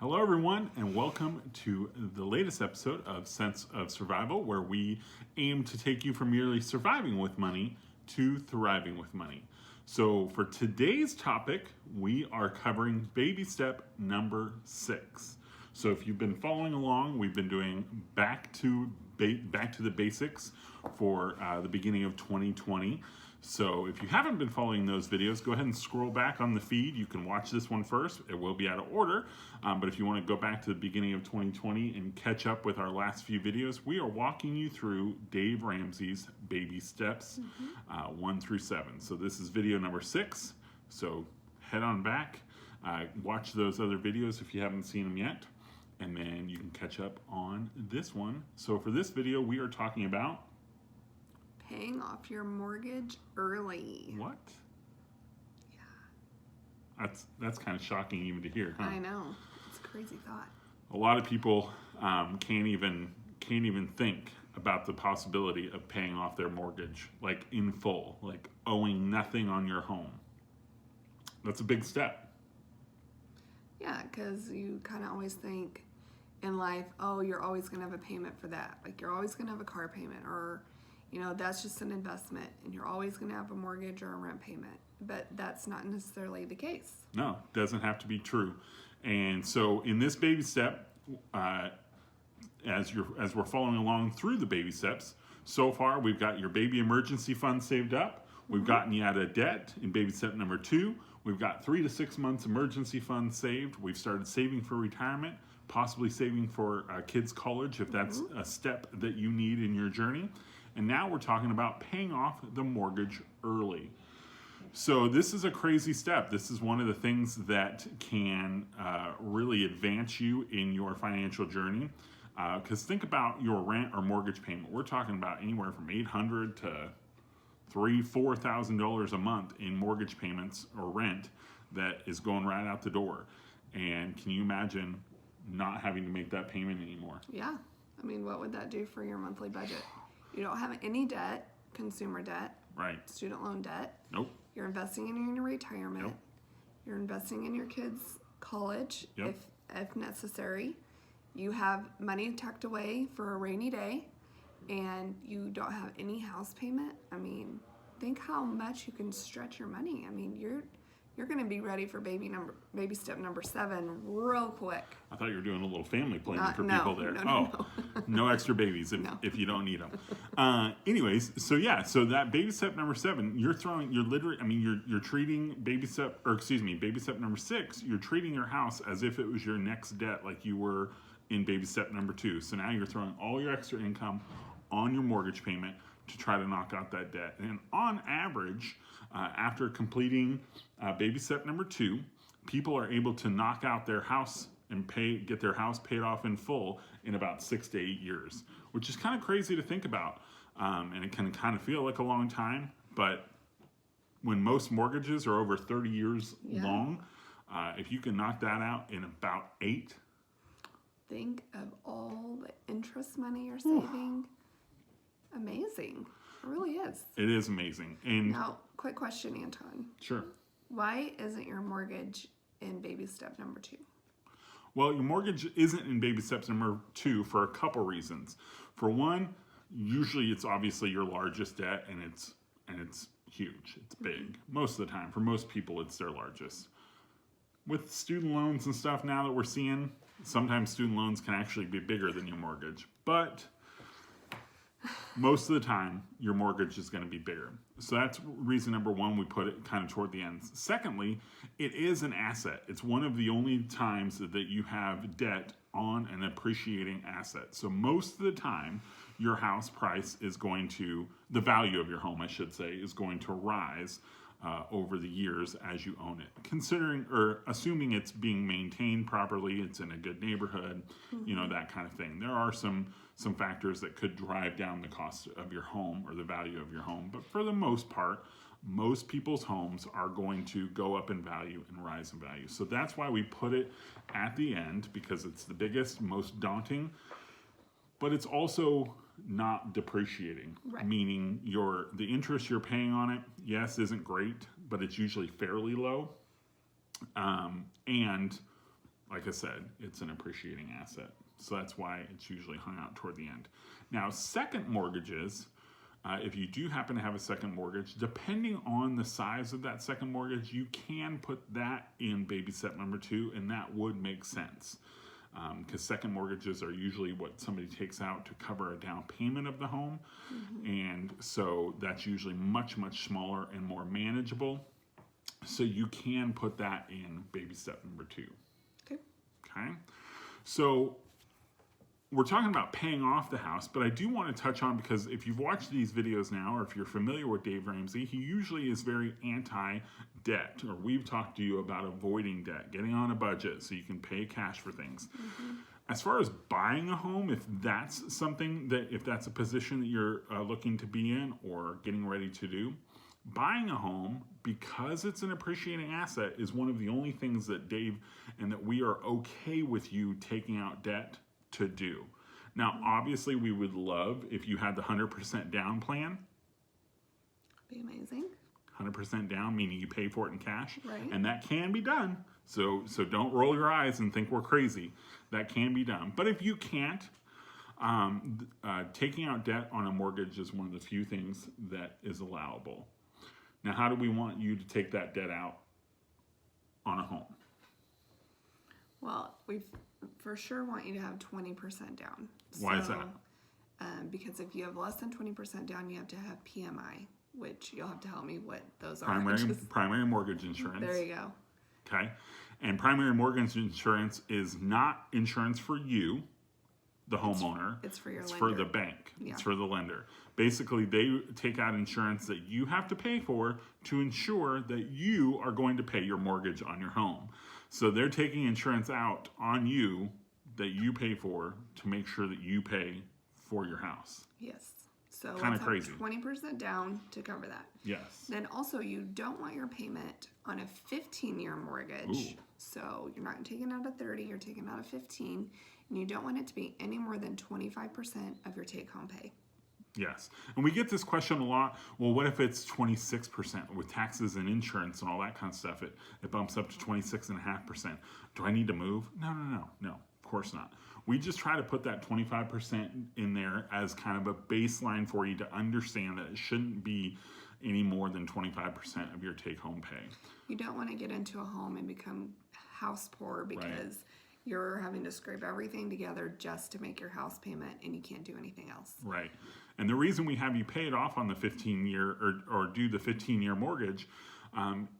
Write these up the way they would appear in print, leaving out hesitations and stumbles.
Hello, everyone, and welcome to the latest episode of Sense of Survival, where we aim to take you from merely surviving with money to thriving with money. So, for today's topic, we are covering baby step number 6. So, if you've been following along, we've been doing back to the basics for the beginning of 2020. So if you haven't been following those videos, go ahead and scroll back on the feed. You can watch this one first. It will be out of order. But if you want to go back to the beginning of 2020 and catch up with our last few videos, we are walking you through Dave Ramsey's baby steps 1 through 7. So this is video number 6. So head on back, watch those other videos if you haven't seen them yet, and then you can catch up on this one. So for this video, we are talking about paying off your mortgage early. What? Yeah. That's kind of shocking even to hear, huh? I know. It's a crazy thought. A lot of people can't even think about the possibility of paying off their mortgage, like in full, like owing nothing on your home. That's a big step. Yeah, because you kind of always think in life, oh, you're always going to have a payment for that. Like you're always going to have a car payment, or that's just an investment, and you're always going to have a mortgage or a rent payment. But that's not necessarily the case. No, it doesn't have to be true. And so in this baby step, as we're following along through the baby steps, so far we've got your baby emergency fund saved up. We've gotten you out of debt in baby step number 2. We've got 3 to 6 months emergency fund saved. We've started saving for retirement, possibly saving for kids' college if that's a step that you need in your journey. And now we're talking about paying off the mortgage early. So this is a crazy step. This is one of the things that can really advance you in your financial journey. Because think about your rent or mortgage payment. We're talking about anywhere from $800 to $4,000 a month in mortgage payments or rent that is going right out the door. And can you imagine not having to make that payment anymore? Yeah. I mean, what would that do for your monthly budget? You don't have any debt, consumer debt, right? Student loan debt. Nope. You're investing in your retirement. Yep. You're investing in your kids' college, Yep. if necessary. You have money tucked away for a rainy day, and you don't have any house payment. I mean, think how much you can stretch your money. I mean, you're going to be ready for baby step number 7 real quick. I thought you were doing a little family planning for people there. No. No extra babies if you don't need them. Anyways, so that baby step number 7, you're treating baby step number 6, you're treating your house as if it was your next debt, like you were in baby step number 2. So now you're throwing all your extra income on your mortgage payment to try to knock out that debt. And on average, after completing baby step number 2, people are able to knock out their house and get their house paid off in full in about 6 to 8 years, which is kind of crazy to think about. And it can kind of feel like a long time, but when most mortgages are over 30 years long, if you can knock that out in about 8. Think of all the interest money you're saving. Amazing. It really is. It is amazing. And now, quick question, Anton. Sure. Why isn't your mortgage in baby step number 2? Well, your mortgage isn't in baby steps number 2 for a couple reasons. For one, usually it's obviously your largest debt, and it's huge. It's big. Most of the time, for most people, it's their largest. With student loans and stuff now that we're seeing, sometimes student loans can actually be bigger than your mortgage. But most of the time, your mortgage is going to be bigger. So that's reason number 1, we put it kind of toward the end. Secondly, it is an asset. It's one of the only times that you have debt on an appreciating asset. So most of the time, your house price is the value of your home, I should say, is going to rise over the years as you own it. Assuming it's being maintained properly, it's in a good neighborhood, that kind of thing. There are some factors that could drive down the cost of your home or the value of your home. But for the most part, most people's homes are going to go up in value and rise in value. So that's why we put it at the end, because it's the biggest, most daunting, but it's also not depreciating, right. Meaning the interest you're paying on it, yes, isn't great, but it's usually fairly low. And like I said, it's an appreciating asset. So that's why it's usually hung out toward the end. Now, second mortgages, if you do happen to have a second mortgage, depending on the size of that second mortgage, you can put that in baby step number 2, and that would make sense. Because second mortgages are usually what somebody takes out to cover a down payment of the home. And so that's usually much, much smaller and more manageable. So you can put that in baby step number 2. Okay. So we're talking about paying off the house, but I do want to touch on, because if you've watched these videos now, or if you're familiar with Dave Ramsey, he usually is very anti-debt, or we've talked to you about avoiding debt, getting on a budget so you can pay cash for things. As far as buying a home, if that's something that, if that's a position that you're looking to be in or getting ready to do, buying a home, because it's an appreciating asset, is one of the only things that Dave and that we are okay with you taking out debt to do. Now, obviously, we would love if you had the 100% down plan. Be amazing. 100% down, meaning you pay for it in cash. Right. And that can be done. So don't roll your eyes and think we're crazy. That can be done. But if you can't, taking out debt on a mortgage is one of the few things that is allowable. Now, how do we want you to take that debt out on a home? Well, we for sure want you to have 20% down. Why is that? Because if you have less than 20% down, you have to have PMI, which you'll have to help me what those are. Primary mortgage insurance. There you go. Okay. And primary mortgage insurance is not insurance for you, the homeowner. It's for your It's lender. for the bank. Yeah. It's for the lender. Basically, they take out insurance that you have to pay for to ensure that you are going to pay your mortgage on your home. So they're taking insurance out on you that you pay for to make sure that you pay for your house. Yes. So Kinda let's crazy. have 20% down to cover that. Yes. Then also, you don't want your payment on a 15-year mortgage. Ooh. So you're not taking out a 30, you're taking out a 15, and you don't want it to be any more than 25% of your take-home pay. Yes. And we get this question a lot. Well, what if it's 26% with taxes and insurance and all that kind of stuff? It bumps up to 26.5%. Do I need to move? No, of course not. We just try to put that 25% in there as kind of a baseline for you to understand that it shouldn't be any more than 25% of your take-home pay. You don't want to get into a home and become house poor because you're having to scrape everything together just to make your house payment and you can't do anything else. Right. And the reason we have you pay it off on the 15-year or do the 15-year mortgage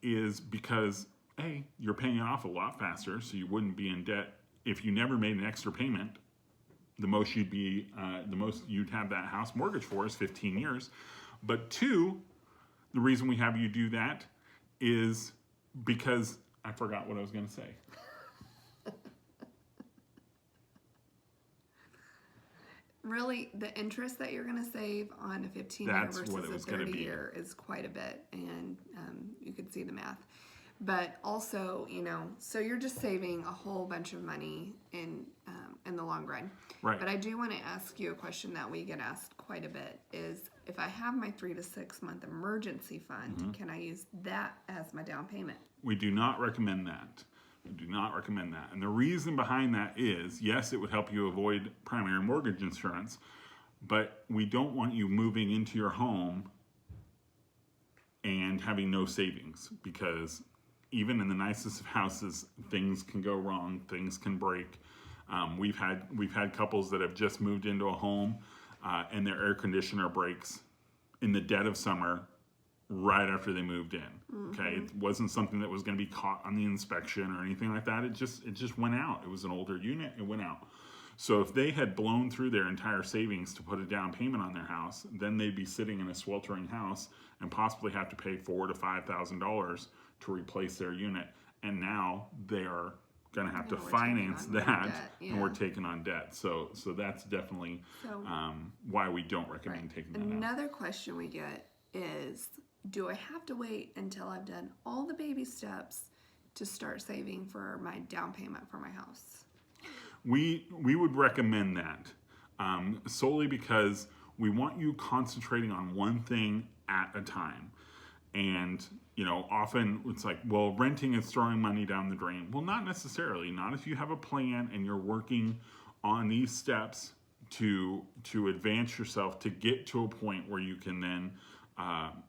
is because, A, you're paying it off a lot faster, so you wouldn't be in debt. If you never made an extra payment, the most you'd have that house mortgage for is 15 years. But 2, the reason we have you do that is because I forgot what I was going to say. Really, the interest that you're going to save on a 15-year versus a 30-year is quite a bit, and you could see the math. But also, so you're just saving a whole bunch of money in the long run. Right. But I do want to ask you a question that we get asked quite a bit is, if I have my 3 to 6 month emergency fund, can I use that as my down payment? We do not recommend that. We do not recommend that. And the reason behind that is, yes, it would help you avoid primary mortgage insurance, but we don't want you moving into your home and having no savings, because even in the nicest of houses, things can go wrong, things can break. We've had couples that have just moved into a home and their air conditioner breaks in the dead of summer right after they moved in. Okay, it wasn't something that was going to be caught on the inspection or anything like that. It just went out. It was an older unit. It went out. So if they had blown through their entire savings to put a down payment on their house, then they'd be sitting in a sweltering house and possibly have to pay $4,000 to $5,000 to replace their unit. And now they are going to have to finance that, and we're taking on debt. So that's definitely why we don't recommend taking that out. Another question we get is, do I have to wait until I've done all the baby steps to start saving for my down payment for my house? We would recommend that solely because we want you concentrating on one thing at a time. And, often it's like, well, renting is throwing money down the drain. Well, not necessarily. Not if you have a plan and you're working on these steps to advance yourself to get to a point where you can then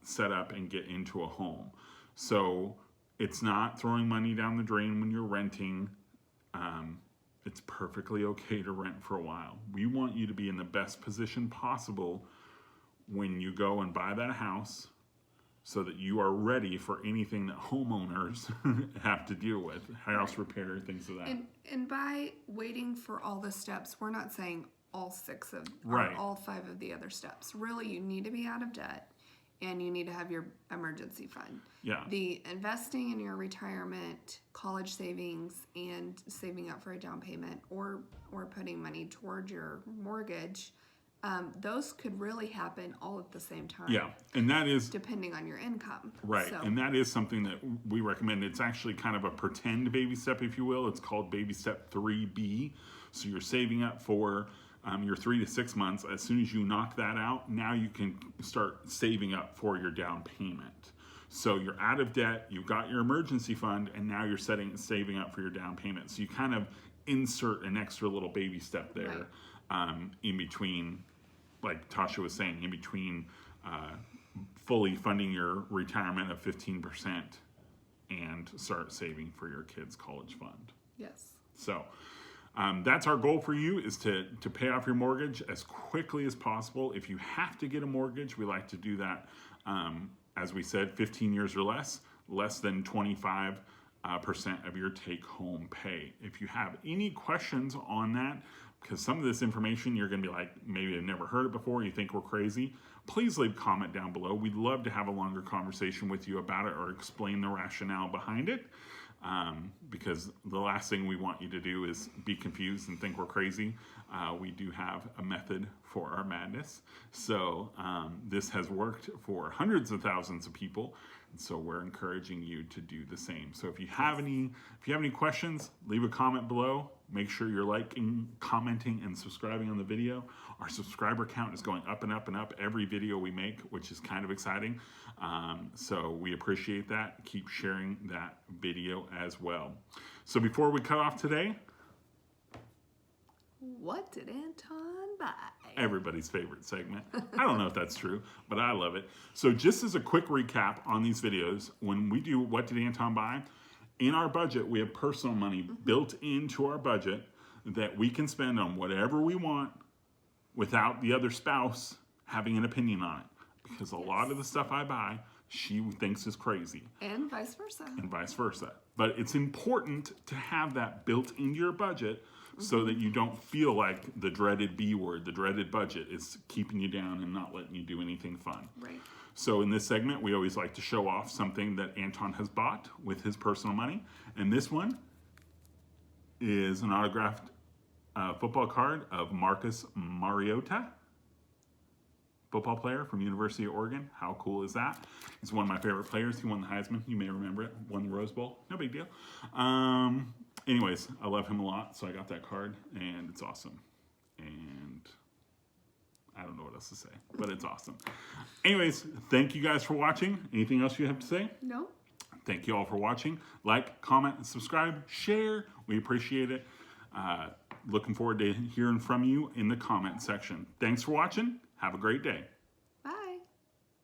set up and get into a home. So it's not throwing money down the drain when you're renting. It's perfectly okay to rent for a while. We want you to be in the best position possible when you go and buy that house, so that you are ready for anything that homeowners have to deal with, house repair, things of that. And by waiting for all the steps, we're not saying all 6 of Right. or all 5 of the other steps. Really, you need to be out of debt, and you need to have your emergency fund. Yeah. The investing in your retirement, college savings, and saving up for a down payment, or putting money toward your mortgage. Those could really happen all at the same time. Yeah, and that is depending on your income. right, So, and that is something that we recommend. It's actually kind of a pretend baby step, if you will. It's called baby step 3B. So you're saving up for your 3 to 6 months. As soon as you knock that out, now you can start saving up for your down payment. So you're out of debt, you've got your emergency fund, and now you're saving up for your down payment. So you kind of insert an extra little baby step there, in between. Like Tasha was saying, in between fully funding your retirement of 15% and start saving for your kids' college fund. yes. So that's our goal for you, is to pay off your mortgage as quickly as possible. If you have to get a mortgage, we like to do that, as we said, 15 years or less than 25% of your take-home pay. If you have any questions on that, because some of this information you're going to be like, maybe I've never heard it before, you think we're crazy, please leave a comment down below. We'd love to have a longer conversation with you about it, or explain the rationale behind it, because the last thing we want you to do is be confused and think we're crazy. We do have a method for our madness. So this has worked for hundreds of thousands of people. And so we're encouraging you to do the same. So if you have any questions, leave a comment below. Make sure you're liking, commenting, and subscribing on the video. Our subscriber count is going up and up and up every video we make, which is kind of exciting. So we appreciate that. Keep sharing that video as well. So before we cut off today, what did Anton buy? Everybody's favorite segment. I don't know if that's true, but I love it. So just as a quick recap on these videos, when we do What Did Anton Buy? In our budget, we have personal money built into our budget that we can spend on whatever we want without the other spouse having an opinion on it. Because a lot of the stuff I buy, she thinks is crazy. And vice versa. And vice versa. But it's important to have that built into your budget, so that you don't feel like the dreaded B word, the dreaded budget, is keeping you down and not letting you do anything fun. Right. So in this segment, we always like to show off something that Anton has bought with his personal money. And this one is an autographed football card of Marcus Mariota, football player from University of Oregon. How cool is that? He's one of my favorite players. He won the Heisman. You may remember it. Won the Rose Bowl. No big deal. Anyways, I love him a lot, so I got that card, and it's awesome. And I don't know what else to say, but it's awesome. Anyways, thank you guys for watching. Anything else you have to say? No. Thank you all for watching. Like, comment, and subscribe. Share. We appreciate it. Looking forward to hearing from you in the comment section. Thanks for watching. Have a great day.